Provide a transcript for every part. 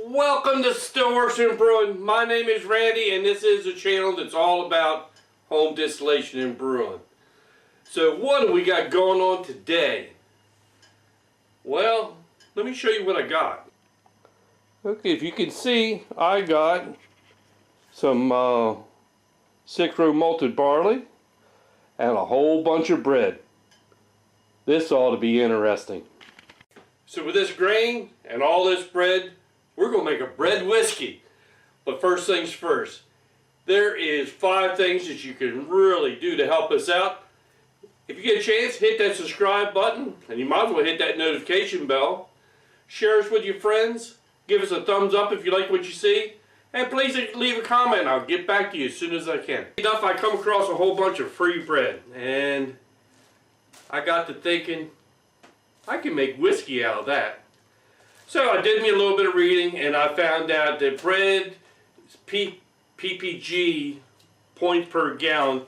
Welcome to Still Works and Brewing. My name is Randy and this is a channel that's all about home distillation and brewing. So what do we got going on today? Well, let me show you what I got. Okay, if you can see, I got some 6-row malted barley and a whole bunch of bread. This ought to be interesting. So with this grain and all this bread, we're going to make a bread whiskey. But first things first, there is 5 things that you can really do to help us out. If you get a chance, hit that subscribe button, and you might as well hit that notification bell. Share us with your friends. Give us a thumbs up if you like what you see. And please leave a comment. I'll get back to you as soon as I can. Enough, I come across a whole bunch of free bread, and I got to thinking, I can make whiskey out of that. So I did me a little bit of reading, and I found out that bread ppg points per gallon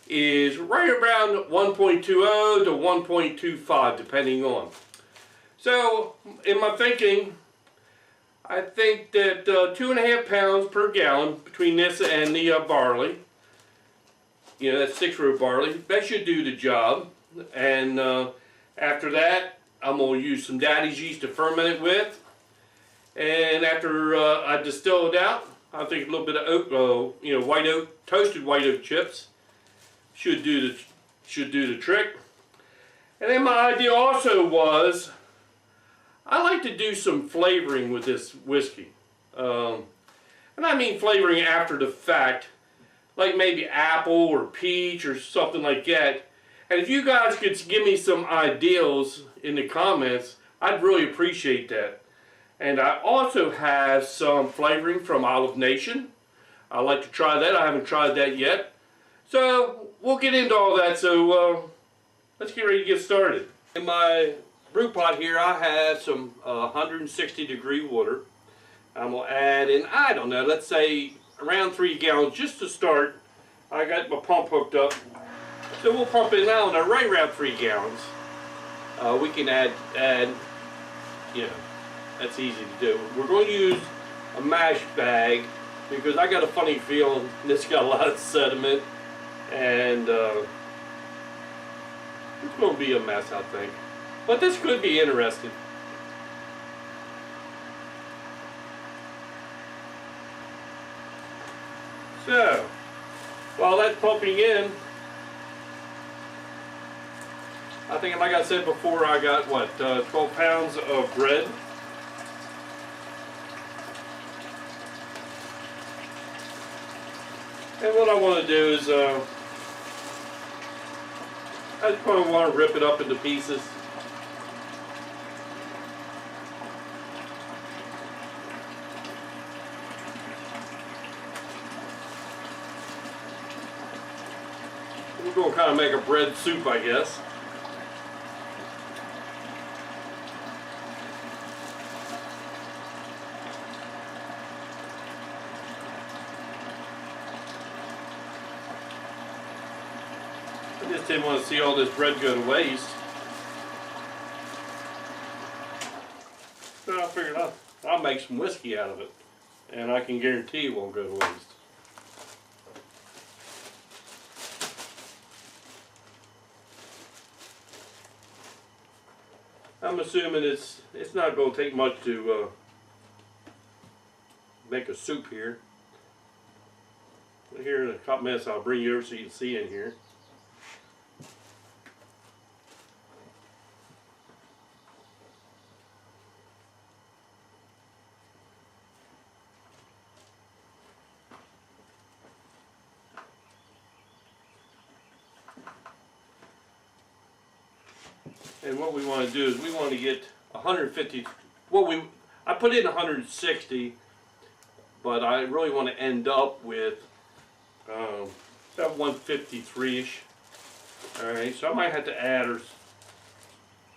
is right around 1.20 to 1.25 depending on. So in my thinking, I think that 2.5 pounds per gallon between this and the barley, you know, that's 6-row barley, that should do the job. And after that, I'm going to use some daddy's yeast to ferment it with. And after I distill it out, I think a little bit of oat, white oat, toasted white oat chips should do the trick. And then my idea also was, I like to do some flavoring with this whiskey. And I mean flavoring after the fact, like maybe apple or peach or something like that. And if you guys could give me some ideas in the comments, I'd really appreciate that. And I also have some flavoring from Olive Nation. I'd like to try that. I haven't tried that yet. So we'll get into all that. So let's get ready to get started. In my brew pot here, I have some 160-degree water. I'm going to add in, I don't know, let's say around 3 gallons just to start. I got my pump hooked up. So we'll pump it now, and right around 3 gallons. We can add, you know, that's easy to do. We're going to use a mash bag because I got a funny feeling this got a lot of sediment, and it's going to be a mess, I think. But this could be interesting. So, while that's pumping in, I think, like I said before, I got, what, 12 pounds of bread. And what I want to do is, I just probably want to rip it up into pieces. We're going to kind of make a bread soup, I guess. I just didn't want to see all this bread go to waste. So I figured I'll make some whiskey out of it. And I can guarantee it won't go to waste. I'm assuming it's not going to take much to make a soup here. Here in a couple minutes I'll bring you over so you can see in here. And what we want to do is we want to get 150. I put in 160, but I really want to end up with about 153-ish. All right, so I might have to add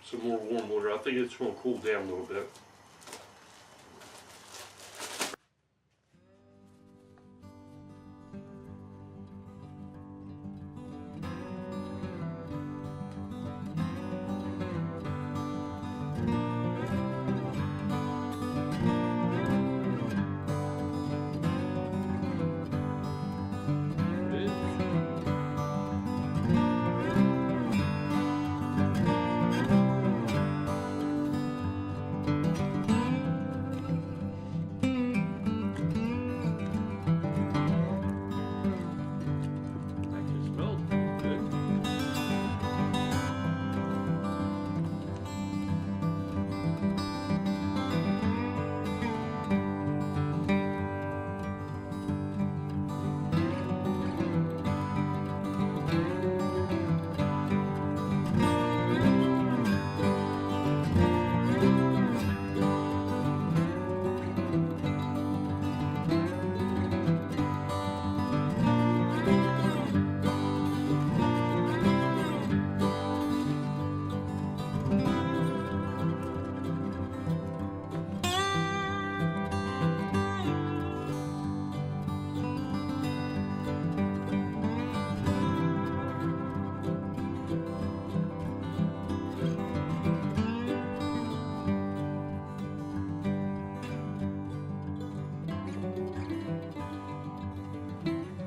some more warm water. I think it's going to cool down a little bit.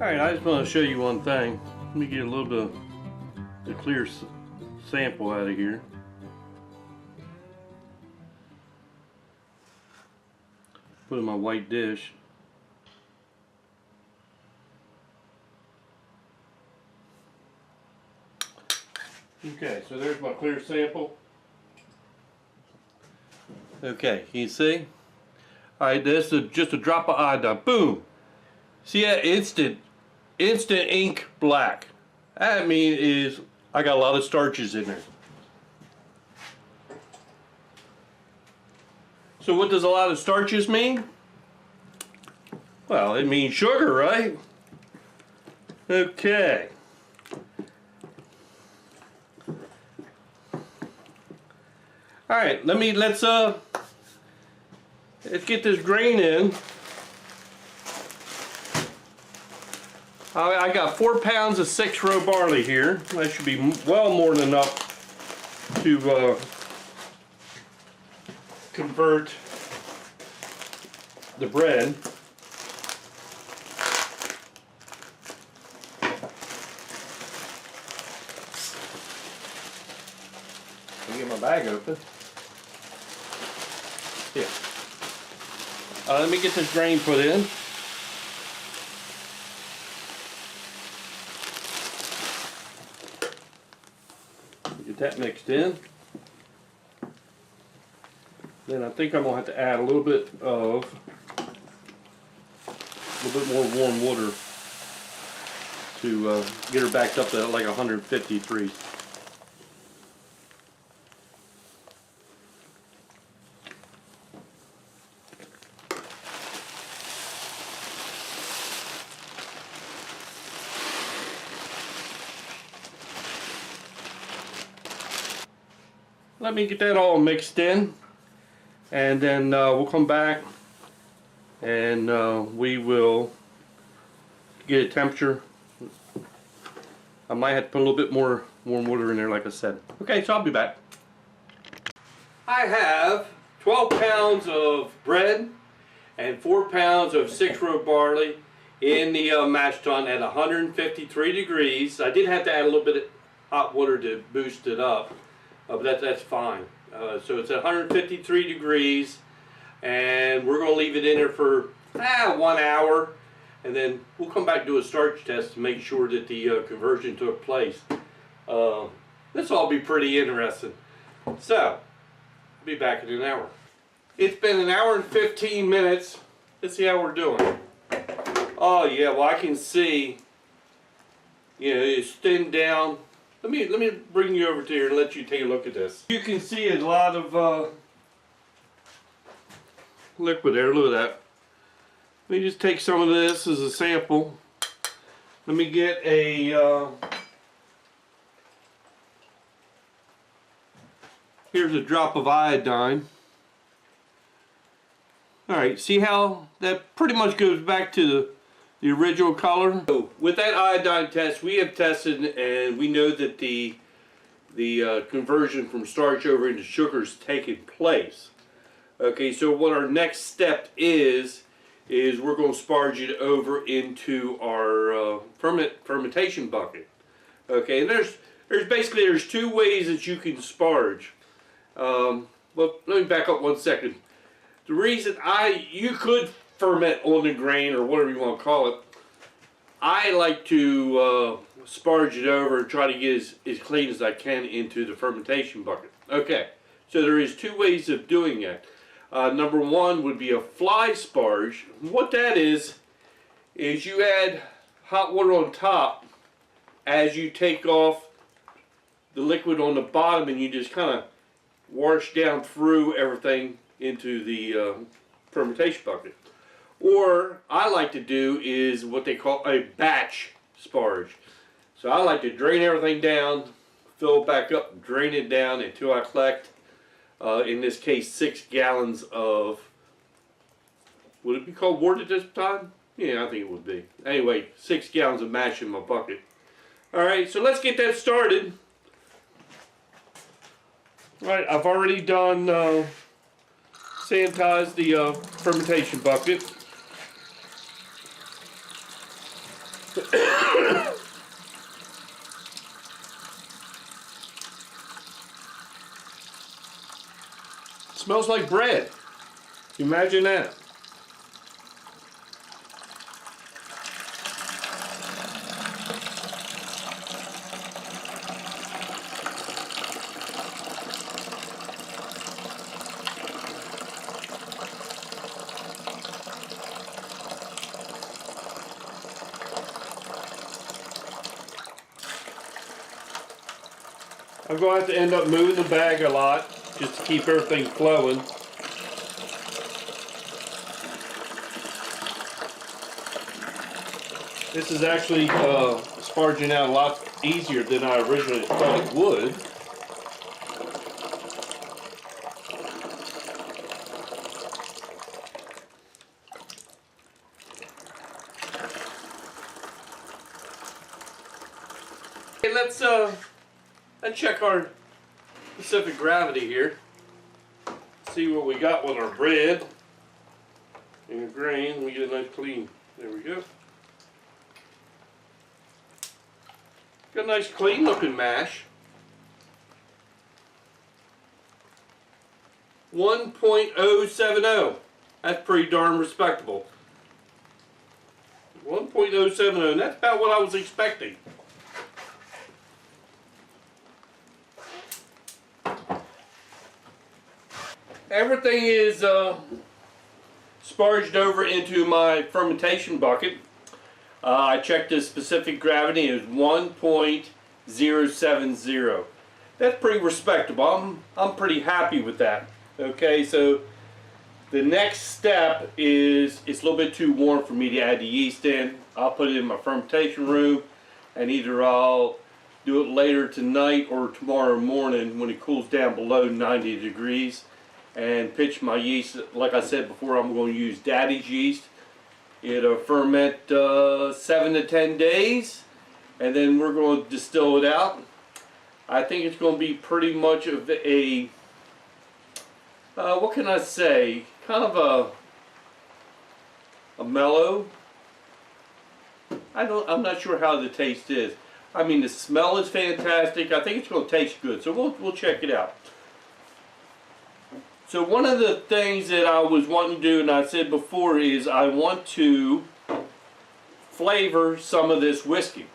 Alright, I just want to show you one thing. Let me get a little bit of the clear sample out of here. Put it in my white dish. Okay, so there's my clear sample. Okay, can you see? Alright, this is just a drop of iodine. Boom! See that instant ink black. That means I got a lot of starches in there. So what does a lot of starches mean? Well, it means sugar, right? Okay. Alright, let's get this grain in. I got 4 pounds of 6-row barley here. That should be well more than enough to convert the bread. Let me get my bag open. Yeah. Let me get this grain put in. Get that mixed in. Then I think I'm going to have to add a little bit more warm water to get her backed up to like 150 degrees. Let me get that all mixed in, and then we'll come back and we will get a temperature. I might have to put a little bit more warm water in there, like I said. Okay, so I'll be back. I have 12 pounds of bread and 4 pounds of 6-row barley in the mash tun at 153 degrees. I did have to add a little bit of hot water to boost it up. But that's fine. So it's at 153 degrees, and we're going to leave it in there for 1 hour, and then we'll come back and do a starch test to make sure that the conversion took place. This will all be pretty interesting. So, I'll be back in an hour. It's been 1 hour and 15 minutes. Let's see how we're doing. Oh yeah, well I can see, it's thinned down. Let me bring you over to here and let you take a look at this. You can see a lot of liquid there. Look at that. Let me just take some of this as a sample. Let me get a here's a drop of iodine. Alright, see how that pretty much goes back to the original color? So with that iodine test, we have tested and we know that the conversion from starch over into sugar is taking place. Okay, so what our next step is we're going to sparge it over into our fermentation bucket. Okay, and there's 2 ways that you can sparge. Well, let me back up 1 second. The reason you could ferment on the grain, or whatever you want to call it, I like to sparge it over and try to get as clean as I can into the fermentation bucket. Okay, so there is 2 ways of doing that. Number 1 would be a fly sparge. What that is you add hot water on top as you take off the liquid on the bottom, and you just kind of wash down through everything into the fermentation bucket. Or I like to do is what they call a batch sparge. So I like to drain everything down, fill it back up, drain it down until I collect, in this case, 6 gallons of, would it be called wort at this time? Yeah, I think it would be. Anyway, 6 gallons of mash in my bucket. Alright, so let's get that started. Alright, I've already done sanitized the fermentation bucket. Smells like bread. Imagine that. I'm going to have to end up moving the bag a lot just to keep everything flowing. This is actually sparging out a lot easier than I originally thought it would. Okay, let's check our specific gravity here. See what we got with our bread and your grain. We get a nice clean. There we go. Got a nice clean looking mash. 1.070. That's pretty darn respectable. 1.070, and that's about what I was expecting. Everything is sparged over into my fermentation bucket. I checked the specific gravity, it was 1.070. That's pretty respectable. I'm pretty happy with that. Okay, so the next step is it's a little bit too warm for me to add the yeast in. I'll put it in my fermentation room, and either I'll do it later tonight or tomorrow morning when it cools down below 90 degrees and pitch my yeast. Like I said before, I'm going to use Daddy's yeast. It'll ferment 7 to 10 days, and then we're going to distill it out. I think it's going to be pretty much of a, what can I say, kind of a mellow. I'm not sure how the taste is. I mean, the smell is fantastic. I think it's going to taste good, so we'll check it out. So one of the things that I was wanting to do, and I said before, is I want to flavor some of this whiskey.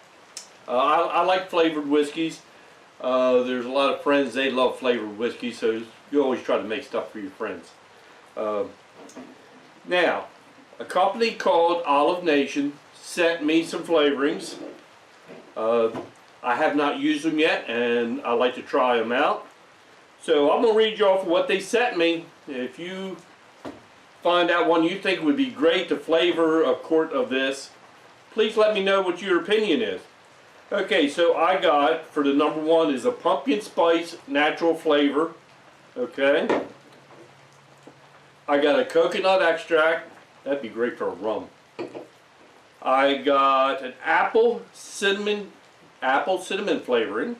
I like flavored whiskeys. There's a lot of friends, they love flavored whiskey, so you always try to make stuff for your friends. Now, a company called Olive Nation sent me some flavorings. I have not used them yet, and I like to try them out. So I'm going to read you off what they sent me. If you find out one you think would be great to flavor a quart of this, please let me know what your opinion is. Okay, so I got, for the number one, is a pumpkin spice natural flavor. Okay. I got a coconut extract. That'd be great for a rum. I got an apple cinnamon flavoring.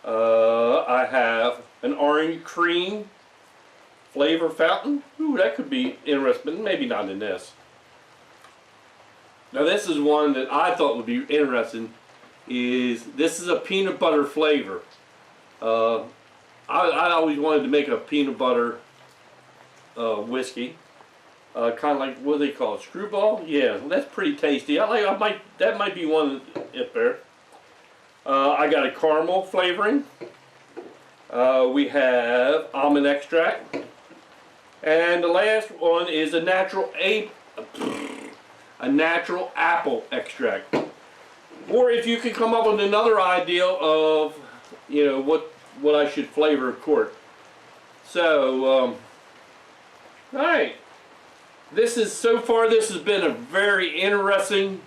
I have an orange cream flavor fountain. Ooh, that could be interesting, maybe not in this. Now this is one that I thought would be interesting. This is a peanut butter flavor. I always wanted to make a peanut butter whiskey. Kind of like, what do they call it, screwball? Yeah, that's pretty tasty. That might be one up there. I got a caramel flavoring. We have almond extract. And the last one is a natural apple extract. Or if you could come up with another idea of, you know, what I should flavor a quart. So, alright. So far this has been a very interesting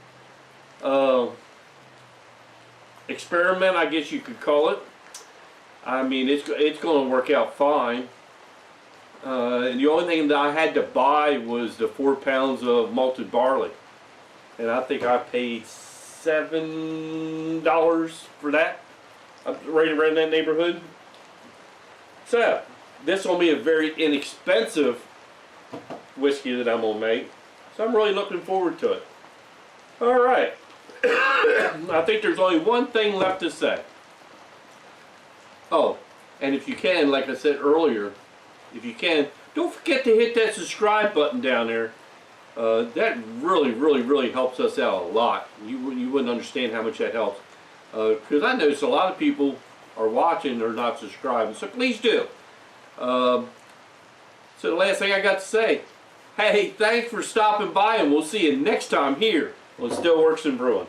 experiment, I guess you could call it. I mean, it's going to work out fine. And the only thing that I had to buy was the 4 pounds of malted barley, and I think I paid $7 for that, right around that neighborhood. So this will be a very inexpensive whiskey that I'm going to make, so I'm really looking forward to it. Alright, I think there's only one thing left to say. Oh, and if you can, like I said earlier, if you can, don't forget to hit that subscribe button down there. That really helps us out a lot. You wouldn't understand how much that helps. Because I notice a lot of people are watching or not subscribing, so please do. So the last thing I got to say, hey, thanks for stopping by, and we'll see you next time here on Still Works and Brewing.